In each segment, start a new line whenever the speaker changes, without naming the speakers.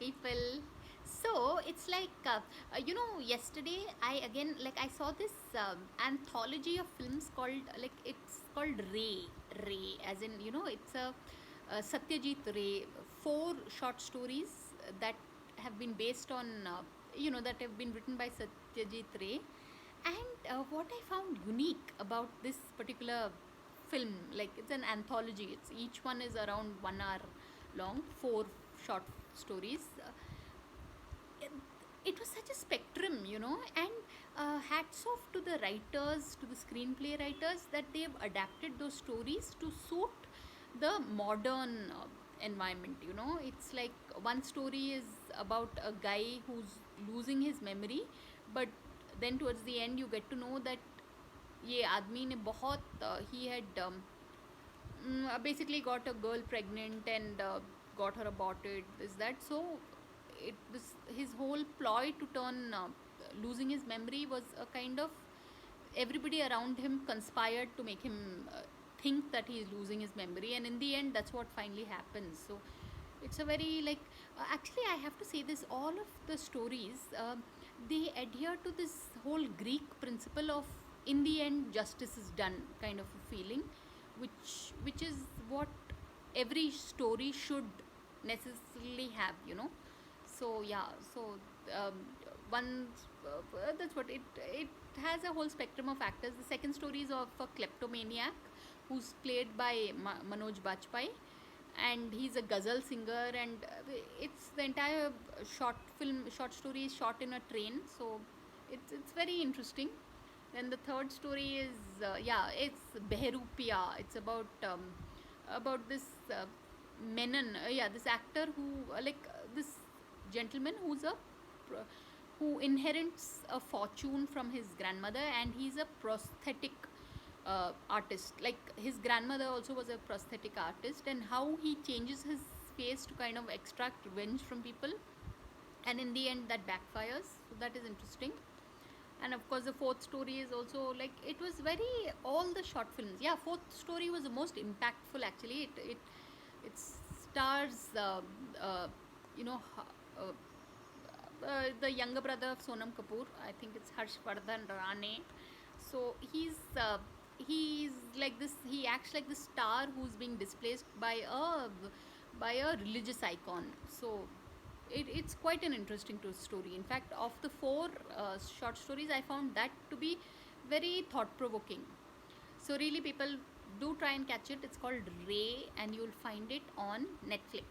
people. So it's like yesterday I saw this anthology of films called it's called Ray, as in it's a Satyajit Ray, four short stories that have been based on that have been written by Satyajit Ray. And what I found unique about this particular film, like it's an anthology, it's each one is around 1 hour long, four short stories. It, it was such a spectrum, and hats off to the writers, to the screenplay writers, that they've adapted those stories to suit the modern environment. It's like one story is about a guy who's losing his memory, but then towards the end you get to know that ये आदमी ने बहुत he had basically got a girl pregnant and got her aborted, is that so it this his whole ploy to turn losing his memory was a kind of everybody around him conspired to make him think that he is losing his memory, and in the end that's what finally happens. So it's a very actually I have to say this, all of the stories they adhere to this whole Greek principle of in the end justice is done kind of a feeling, which is what every story should necessarily have, so yeah. So um, one that's what it has a whole spectrum of actors. The second story is of a kleptomaniac who's played by Manoj Bajpayee, and he's a ghazal singer, and it's the entire short story is shot in a train, so it's very interesting. Then the third story is it's Behrupia. It's about this Menon, this actor who this gentleman who inherits a fortune from his grandmother, and he's a prosthetic artist. Like his grandmother also was a prosthetic artist, and how he changes his face to kind of extract revenge from people, and in the end that backfires. So that is interesting. And of course the fourth story is also like, it was very, all the short films, fourth story was the most impactful actually. It stars you know uh, the younger brother of Sonam Kapoor. I think it's Harshvardhan Rane. So he's like this. He acts like the star who's being displaced by a religious icon. So it's quite an interesting story. In fact, of the four short stories, I found that to be very thought provoking. So really, people do try and catch it. It's called Ray, and you'll find it on Netflix.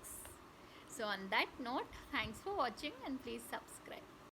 So on that note, thanks for watching, and please subscribe.